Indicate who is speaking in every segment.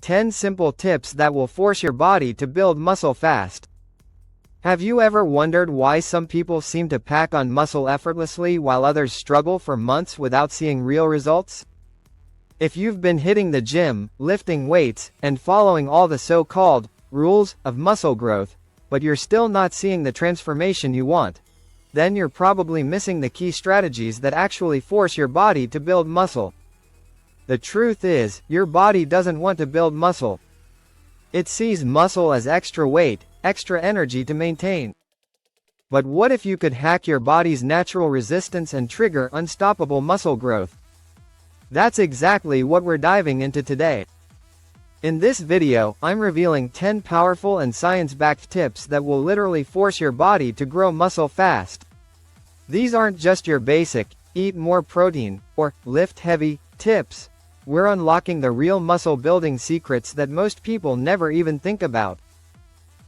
Speaker 1: 10 simple tips that will force your body to build muscle fast. Have you ever wondered why some people seem to pack on muscle effortlessly while others struggle for months without seeing real results? If you've been hitting the gym, lifting weights, and following all the so-called rules of muscle growth, but you're still not seeing the transformation you want, then you're probably missing the key strategies that actually force your body to build muscle. The truth is, your body doesn't want to build muscle. It sees muscle as extra weight, extra energy to maintain. But what if you could hack your body's natural resistance and trigger unstoppable muscle growth? That's exactly what we're diving into today. In this video, I'm revealing 10 powerful and science-backed tips that will literally force your body to grow muscle fast. These aren't just your basic, eat more protein, or lift heavy tips. We're unlocking the real muscle building secrets that most people never even think about.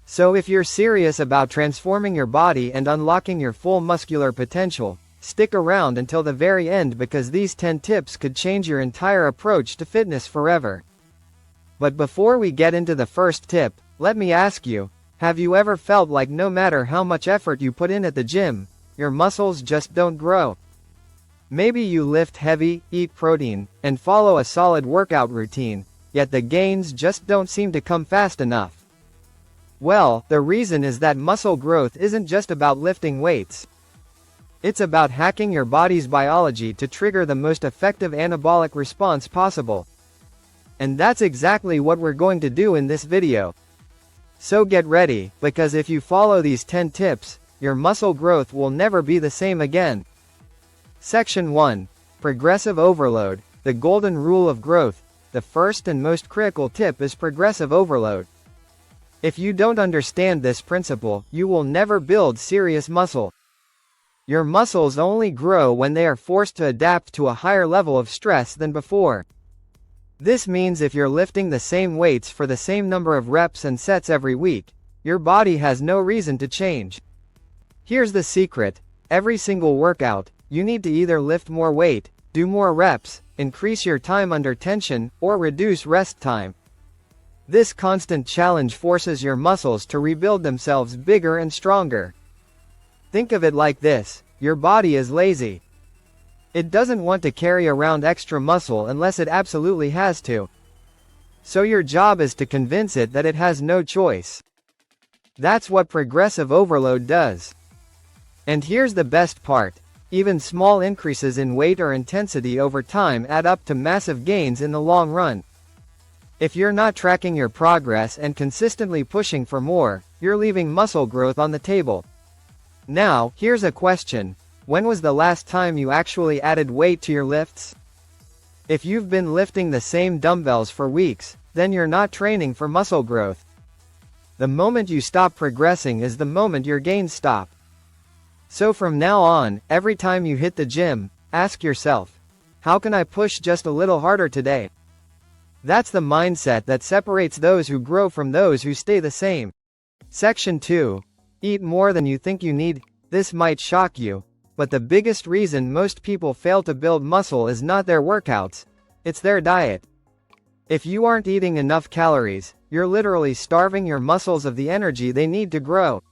Speaker 1: So if you're serious about transforming your body and unlocking your full muscular potential, stick around until the very end because these 10 tips could change your entire approach to fitness forever. But before we get into the first tip, let me ask you, have you ever felt like no matter how much effort you put in at the gym, your muscles just don't grow? Maybe you lift heavy, eat protein, and follow a solid workout routine, yet the gains just don't seem to come fast enough. Well, the reason is that muscle growth isn't just about lifting weights. It's about hacking your body's biology to trigger the most effective anabolic response possible. And that's exactly what we're going to do in this video. So get ready, because if you follow these 10 tips, your muscle growth will never be the same again. Section 1. Progressive overload, the golden rule of growth. The first and most critical tip is progressive overload. If you don't understand this principle, you will never build serious muscle. Your muscles only grow when they are forced to adapt to a higher level of stress than before. This means if you're lifting the same weights for the same number of reps and sets every week, your body has no reason to change. Here's the secret: every single workout, you need to either lift more weight, do more reps, increase your time under tension, or reduce rest time. This constant challenge forces your muscles to rebuild themselves bigger and stronger. Think of it like this: your body is lazy. It doesn't want to carry around extra muscle unless it absolutely has to. So your job is to convince it that it has no choice. That's what progressive overload does. And here's the best part: even small increases in weight or intensity over time add up to massive gains in the long run. If you're not tracking your progress and consistently pushing for more, you're leaving muscle growth on the table. Now, here's a question: when was the last time you actually added weight to your lifts? If you've been lifting the same dumbbells for weeks, then you're not training for muscle growth. The moment you stop progressing is the moment your gains stop. So from now on, every time you hit the gym, ask yourself, how can I push just a little harder today? That's the mindset that separates those who grow from those who stay the same. Section 2. Eat more than you think you need. This might shock you, but the biggest reason most people fail to build muscle is not their workouts, it's their diet. If you aren't eating enough calories, you're literally starving your muscles of the energy they need to grow.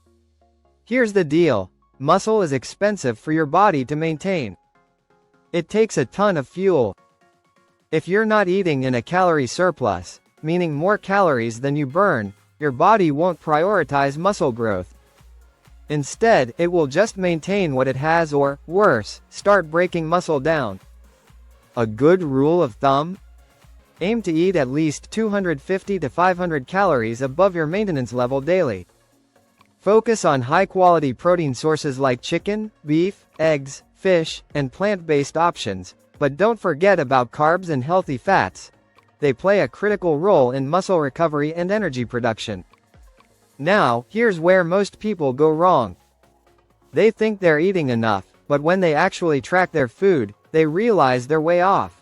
Speaker 1: Here's the deal: muscle is expensive for your body to maintain. It takes a ton of fuel. If you're not eating in a calorie surplus, meaning more calories than you burn, your body won't prioritize muscle growth. Instead, it will just maintain what it has or, worse, start breaking muscle down. A good rule of thumb? Aim to eat at least 250 to 500 calories above your maintenance level daily. Focus on high-quality protein sources like chicken, beef, eggs, fish, and plant-based options, but don't forget about carbs and healthy fats. They play a critical role in muscle recovery and energy production. Now, here's where most people go wrong. They think they're eating enough, but when they actually track their food, they realize they're way off.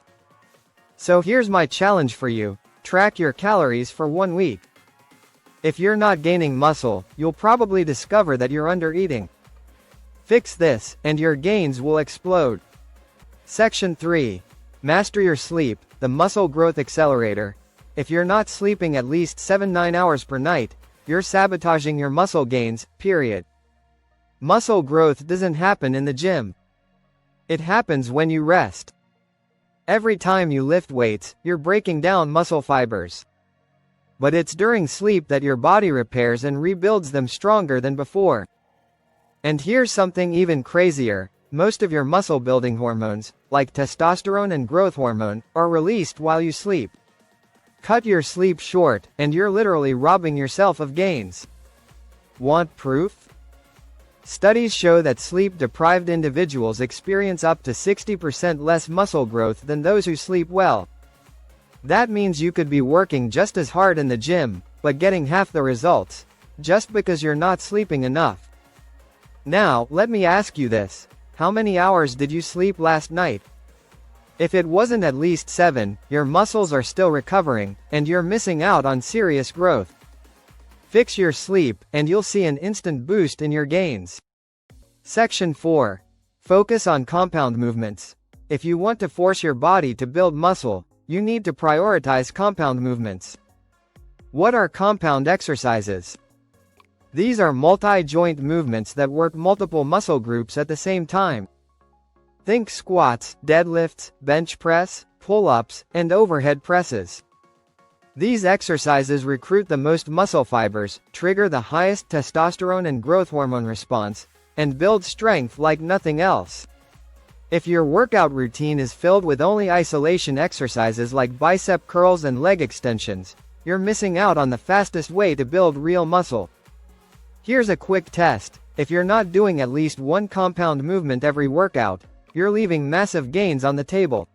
Speaker 1: So here's my challenge for you: track your calories for 1 week. If you're not gaining muscle, you'll probably discover that you're under-eating. Fix this, and your gains will explode. Section 3. Master your sleep, the muscle growth accelerator. If you're not sleeping at least 7-9 hours per night, you're sabotaging your muscle gains, period. Muscle growth doesn't happen in the gym. It happens when you rest. Every time you lift weights, you're breaking down muscle fibers. But it's during sleep that your body repairs and rebuilds them stronger than before. And here's something even crazier. Most of your muscle building hormones, like testosterone and growth hormone, are released while you sleep. Cut your sleep short, and you're literally robbing yourself of gains. Want proof? Studies show that sleep-deprived individuals experience up to 60% less muscle growth than those who sleep well. That means you could be working just as hard in the gym, but getting half the results, just because you're not sleeping enough. Now, let me ask you this. How many hours did you sleep last night? If it wasn't at least 7, your muscles are still recovering, and you're missing out on serious growth. Fix your sleep, and you'll see an instant boost in your gains. Section 4. Focus on compound movements. If you want to force your body to build muscle, you need to prioritize compound movements. What are compound exercises? These are multi-joint movements that work multiple muscle groups at the same time. Think squats, deadlifts, bench press, pull-ups, and overhead presses. These exercises recruit the most muscle fibers, trigger the highest testosterone and growth hormone response, and build strength like nothing else. If your workout routine is filled with only isolation exercises like bicep curls and leg extensions, you're missing out on the fastest way to build real muscle. Here's a quick test. If you're not doing at least one compound movement every workout, you're leaving massive gains on the table.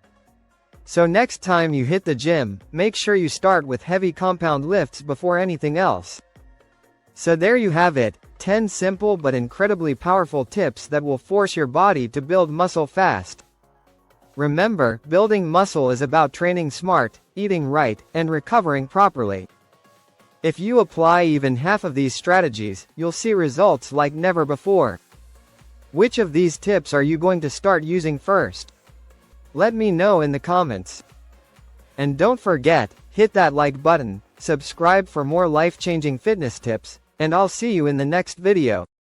Speaker 1: So next time you hit the gym, make sure you start with heavy compound lifts before anything else. So there you have it, 10 simple but incredibly powerful tips that will force your body to build muscle fast. Remember, building muscle is about training smart, eating right, and recovering properly. If you apply even half of these strategies, you'll see results like never before. Which of these tips are you going to start using first? Let me know in the comments. And don't forget, hit that like button, subscribe for more life-changing fitness tips, and I'll see you in the next video.